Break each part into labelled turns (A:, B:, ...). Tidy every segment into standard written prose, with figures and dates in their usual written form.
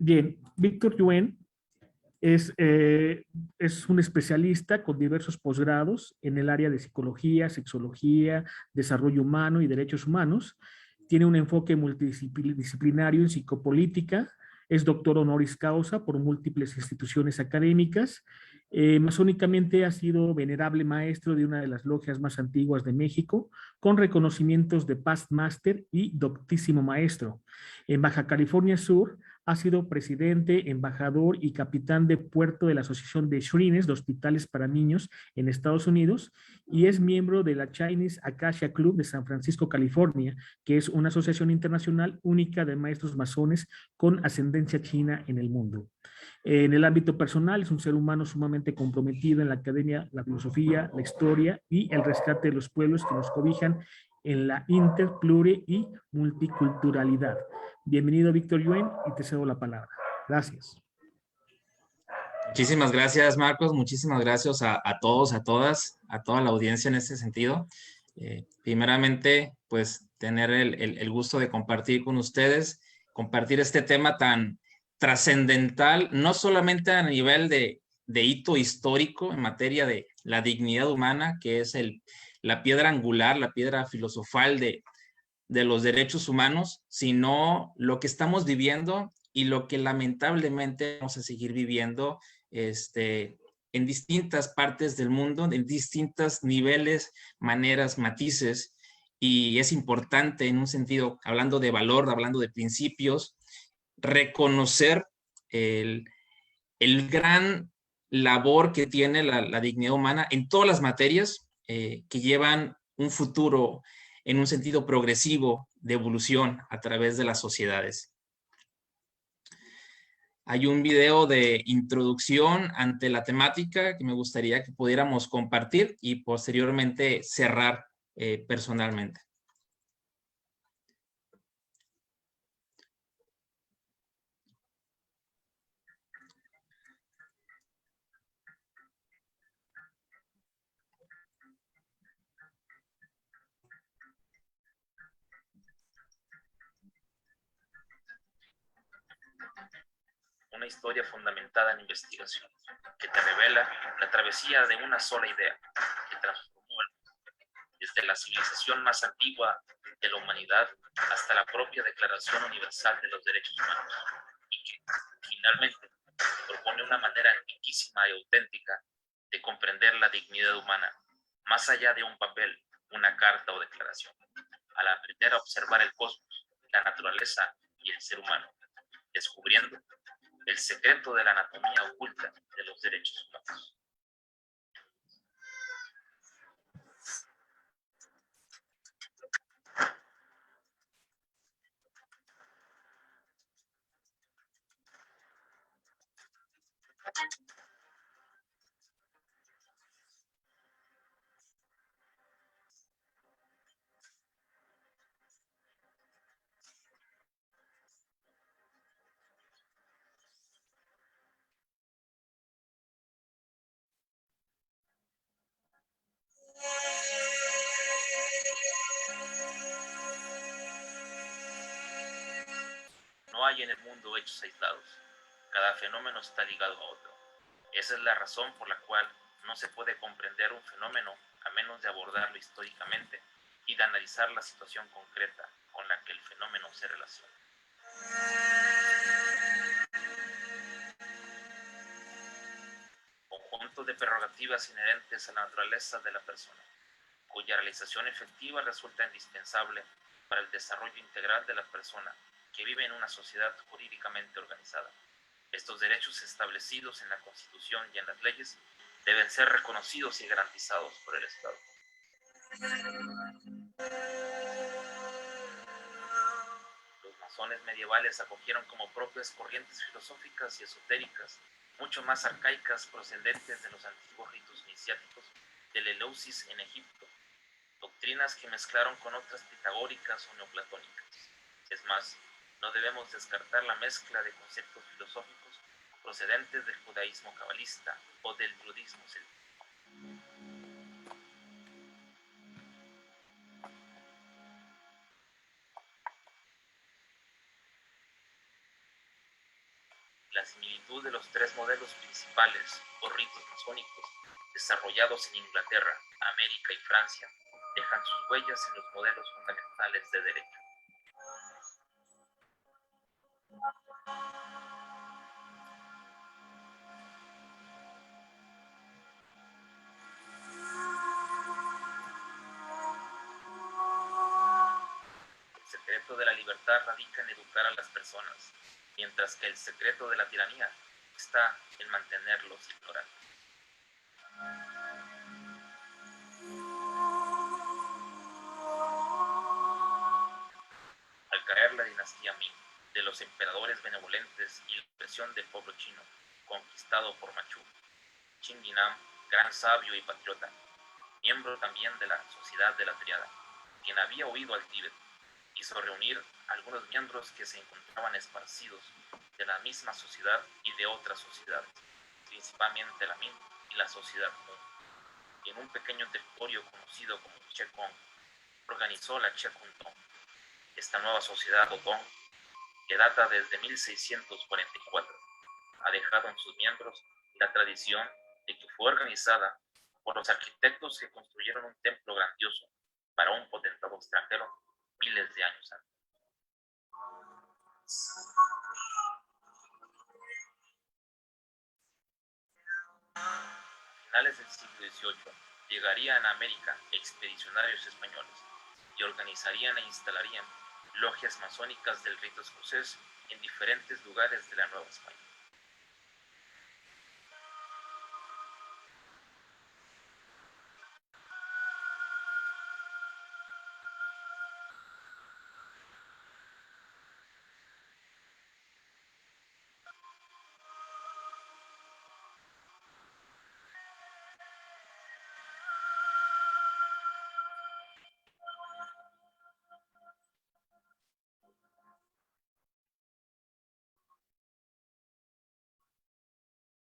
A: Bien, Víctor Yuen es un especialista con diversos posgrados en el área de psicología, sexología, desarrollo humano y derechos humanos. Tiene un enfoque multidisciplinario en psicopolítica. Es doctor honoris causa por múltiples instituciones académicas. Masónicamente ha sido venerable maestro de una de las logias más antiguas de México, con reconocimientos de Past Master y Doctísimo Maestro. En Baja California Sur ha sido presidente, embajador y capitán de puerto de la Asociación de Shrines, de Hospitales para Niños en Estados Unidos, y es miembro de la Chinese Acacia Club de San Francisco, California, que es una asociación internacional única de maestros masones con ascendencia china en el mundo. En el ámbito personal, es un ser humano sumamente comprometido en la academia, la filosofía, la historia y el rescate de los pueblos que nos cobijan en la inter, pluri y multiculturalidad. Bienvenido, Víctor Yuen, y te cedo la palabra. Gracias.
B: Muchísimas gracias, Marcos. Muchísimas gracias a todos, a todas, a toda la audiencia en este sentido. Primeramente, pues tener el gusto de compartir con ustedes, compartir este tema tan trascendental, no solamente a nivel de hito histórico en materia de la dignidad humana, que es la piedra angular, la piedra filosofal de los derechos humanos, sino lo que estamos viviendo y lo que lamentablemente vamos a seguir viviendo en distintas partes del mundo, en distintos niveles, maneras, matices, y es importante en un sentido, hablando de valor, hablando de principios, reconocer el gran labor que tiene la dignidad humana en todas las materias que llevan un futuro en un sentido progresivo de evolución a través de las sociedades. Hay un video de introducción ante la temática que me gustaría que pudiéramos compartir y posteriormente cerrar personalmente.
C: Una historia fundamentada en investigación, que te revela la travesía de una sola idea, que transformó el mundo, desde la civilización más antigua de la humanidad hasta la propia Declaración Universal de los Derechos Humanos, y que, finalmente, propone una manera antiquísima y auténtica de comprender la dignidad humana, más allá de un papel, una carta o declaración, al aprender a observar el cosmos, la naturaleza y el ser humano, descubriendo el secreto de la anatomía oculta de los derechos humanos. No hay en el mundo hechos aislados. Cada fenómeno está ligado a otro. Esa es la razón por la cual no se puede comprender un fenómeno a menos de abordarlo históricamente y de analizar la situación concreta con la que el fenómeno se relaciona. Conjunto de prerrogativas inherentes a la naturaleza de la persona, cuya realización efectiva resulta indispensable para el desarrollo integral de la persona que vive en una sociedad jurídicamente organizada. Estos derechos establecidos en la Constitución y en las leyes deben ser reconocidos y garantizados por el Estado. Los masones medievales acogieron como propias corrientes filosóficas y esotéricas, mucho más arcaicas, procedentes de los antiguos ritos iniciáticos del Eleusis en Egipto, doctrinas que mezclaron con otras pitagóricas o neoplatónicas. Es más, no debemos descartar la mezcla de conceptos filosóficos procedentes del judaísmo cabalista o del budismo celta. La similitud de los tres modelos principales o ritos masónicos desarrollados en Inglaterra, América y Francia dejan sus huellas en los modelos fundamentales de derecho. El secreto de la libertad radica en educar a las personas, mientras que el secreto de la tiranía está en mantenerlos ignorantes. Al caer la dinastía Ming, de los emperadores benevolentes y la opresión del pueblo chino, conquistado por Manchú, Qin Shi Nam, gran sabio y patriota, miembro también de la Sociedad de la Triada, quien había huido al Tíbet, hizo reunir a algunos miembros que se encontraban esparcidos de la misma sociedad y de otras sociedades, principalmente la Ming y la Sociedad Hmong, y en un pequeño territorio conocido como Che Kong, organizó la Che Kung Tong. Esta nueva sociedad o Tong, que data desde 1644, ha dejado en sus miembros la tradición de que fue organizada por los arquitectos que construyeron un templo grandioso para un potentado extranjero miles de años antes. A finales del siglo XVIII llegarían a América expedicionarios españoles y organizarían e instalarían logias masónicas del rito escocés en diferentes lugares de la Nueva España.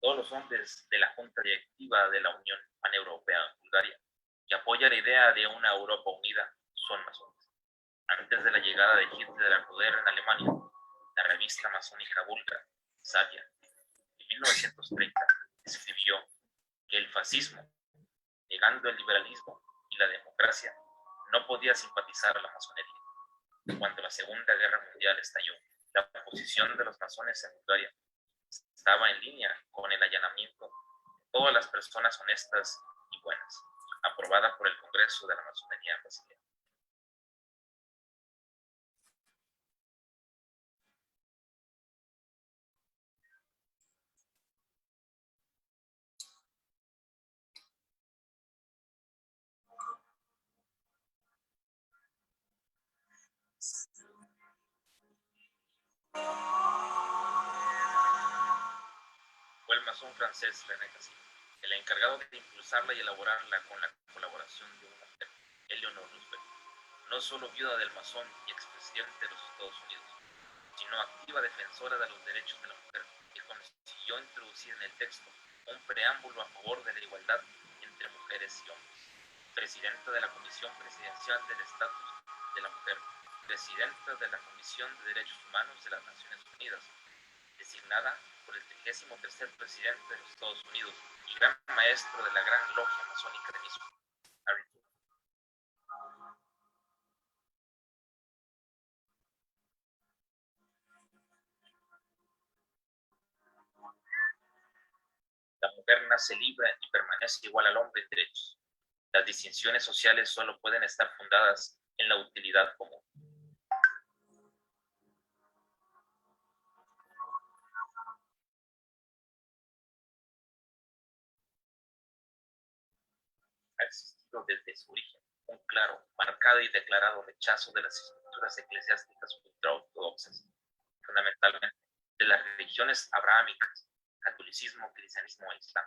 C: Todos los hombres de la Junta Directiva de la Unión Paneuropea en Bulgaria, que apoya la idea de una Europa unida, son masones. Antes de la llegada de Hitler al poder en Alemania, la revista masónica búlgara, Savia, en 1930, escribió que el fascismo, negando el liberalismo y la democracia, no podía simpatizar a la masonería. Cuando la Segunda Guerra Mundial estalló, la posición de los masones en Bulgaria estaba en línea con el allanamiento de todas las personas honestas y buenas, aprobada por el Congreso de la Masonería Brasileña. Fue el masón francés René Cassin el encargado de impulsarla y elaborarla con la colaboración de una mujer, Eleanor Roosevelt, no solo viuda del masón y expresidente de los Estados Unidos, sino activa defensora de los derechos de la mujer, que consiguió introducir en el texto un preámbulo a favor de la igualdad entre mujeres y hombres. Presidenta de la Comisión Presidencial del Estatus de la Mujer, presidenta de la Comisión de Derechos Humanos de las Naciones Unidas, designada por el 33º presidente de los Estados Unidos y gran maestro de la Gran Logia Masónica de Missouri, Harry Truman. La mujer nace libre y permanece igual al hombre en derechos. Las distinciones sociales solo pueden estar fundadas en la utilidad común. Ha existido desde su origen un claro, marcado y declarado rechazo de las estructuras eclesiásticas ultraortodoxas, fundamentalmente de las religiones abrahámicas, catolicismo, cristianismo e islam,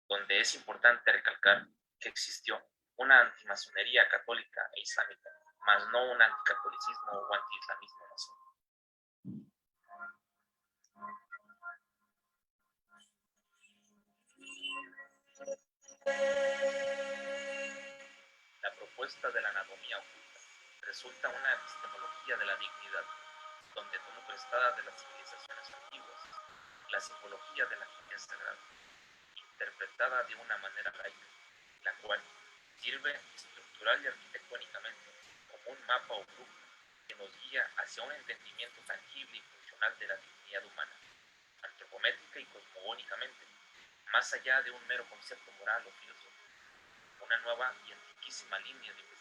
C: donde es importante recalcar que existió una antimasonería católica e islámica, mas no un anticatolicismo o antiislamismo masónico. La propuesta de la anatomía oculta resulta una epistemología de la dignidad, donde tomó prestada de las civilizaciones antiguas la simbología de la familia sagrada, interpretada de una manera laica, la cual sirve estructural y arquitectónicamente como un mapa o brújula que nos guía hacia un entendimiento tangible y funcional de la divinidad humana, antropométrica y cosmogónicamente, más allá de un mero concepto moral o filosófico, una nueva y antiquísima línea de investigación.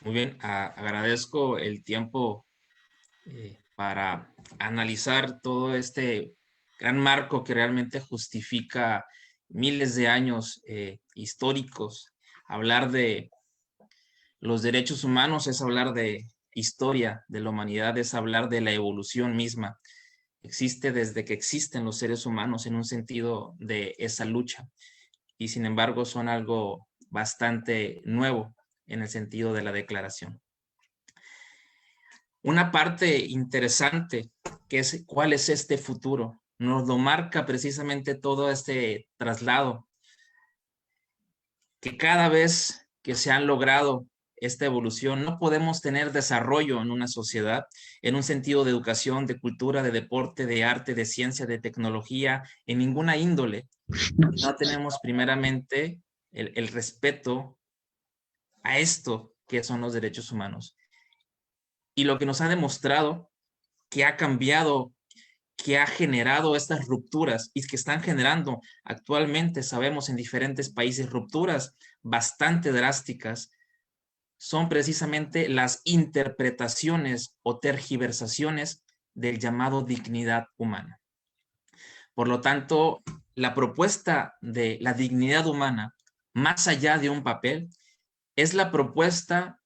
B: Muy bien, agradezco el tiempo para analizar todo este gran marco que realmente justifica miles de años históricos. Hablar de los derechos humanos es hablar de historia de la humanidad, es hablar de la evolución misma. Existe desde que existen los seres humanos en un sentido de esa lucha y sin embargo son algo bastante nuevo en el sentido de la declaración. Una parte interesante que es cuál es este futuro, nos lo marca precisamente todo este traslado, que cada vez que se han logrado esta evolución, no podemos tener desarrollo en una sociedad en un sentido de educación, de cultura, de deporte, de arte, de ciencia, de tecnología, en ninguna índole. No tenemos primeramente el respeto a esto que son los derechos humanos. Y lo que nos ha demostrado que ha cambiado, que ha generado estas rupturas y que están generando actualmente, sabemos, en diferentes países rupturas bastante drásticas, son precisamente las interpretaciones o tergiversaciones del llamado dignidad humana. Por lo tanto, la propuesta de la dignidad humana, más allá de un papel, es la propuesta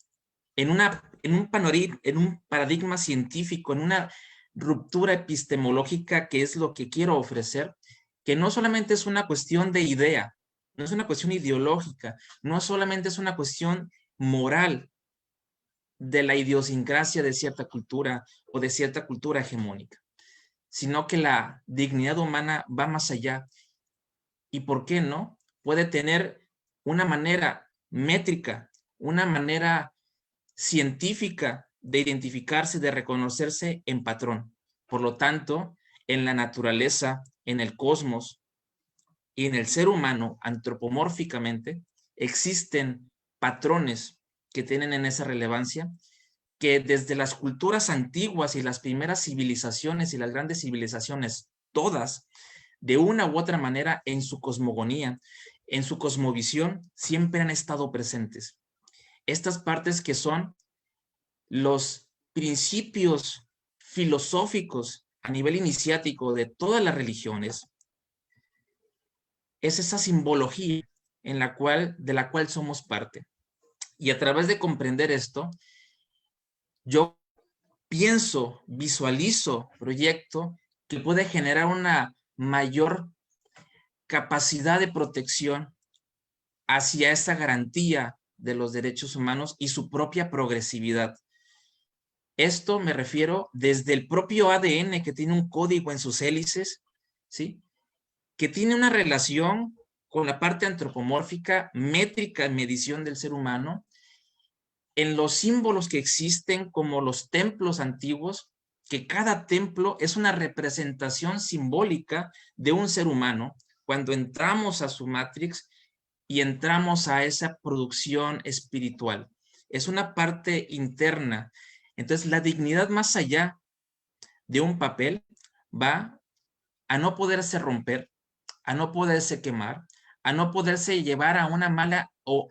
B: en un paradigma científico, en una ruptura epistemológica, que es lo que quiero ofrecer, que no solamente es una cuestión de idea, no es una cuestión ideológica, no solamente es una cuestión moral de la idiosincrasia de cierta cultura o de cierta cultura hegemónica, sino que la dignidad humana va más allá. ¿Y por qué no? Puede tener una manera métrica, una manera científica de identificarse, de reconocerse en patrón. Por lo tanto, en la naturaleza, en el cosmos y en el ser humano, antropomórficamente, existen patrones que tienen en esa relevancia, que desde las culturas antiguas y las primeras civilizaciones y las grandes civilizaciones, todas, de una u otra manera, en su cosmogonía, en su cosmovisión, siempre han estado presentes. Estas partes que son los principios filosóficos a nivel iniciático de todas las religiones, es esa simbología de la cual somos parte. Y a través de comprender esto, yo pienso, visualizo, proyecto que puede generar una mayor capacidad de protección hacia esa garantía de los derechos humanos y su propia progresividad. Esto me refiero desde el propio ADN, que tiene un código en sus hélices, ¿sí? Que tiene una relación con la parte antropomórfica, métrica en medición del ser humano, en los símbolos que existen como los templos antiguos, que cada templo es una representación simbólica de un ser humano. Cuando entramos a su matrix y entramos a esa producción espiritual, es una parte interna. Entonces, la dignidad más allá de un papel va a no poderse romper, a no poderse quemar, a no poderse llevar a una mala o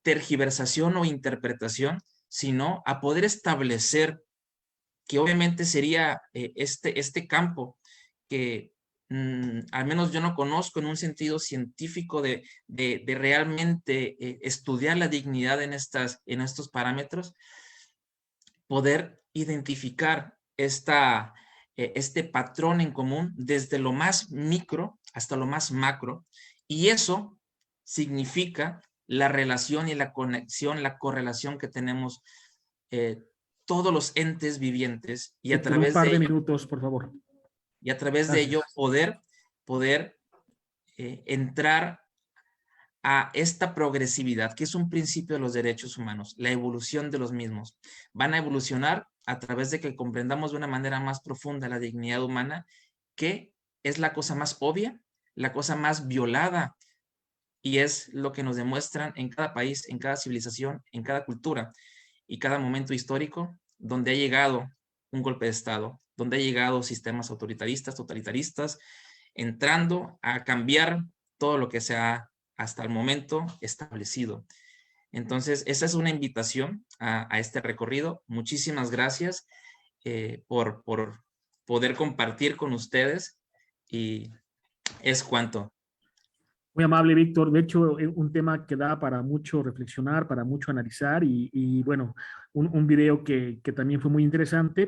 B: tergiversación o interpretación, sino a poder establecer, que obviamente sería este campo que al menos yo no conozco en un sentido científico de realmente estudiar la dignidad en estos parámetros, poder identificar este patrón en común desde lo más micro hasta lo más macro, y eso significa la relación y la conexión, la correlación que tenemos todos los entes vivientes, y a través
A: un par de
B: ello,
A: minutos, por favor.
B: Y a través de ello poder entrar a esta progresividad, que es un principio de los derechos humanos, la evolución de los mismos. Van a evolucionar a través de que comprendamos de una manera más profunda la dignidad humana, que es la cosa más obvia, la cosa más violada, y es lo que nos demuestran en cada país, en cada civilización, en cada cultura y cada momento histórico donde ha llegado un golpe de Estado, donde ha llegado sistemas autoritaristas, totalitaristas, entrando a cambiar todo lo que se ha hasta el momento establecido. Entonces, esa es una invitación a este recorrido. Muchísimas gracias por poder compartir con ustedes, y es cuanto.
A: Muy amable, Víctor. De hecho, un tema que da para mucho reflexionar, para mucho analizar, y bueno, un video que también fue muy interesante.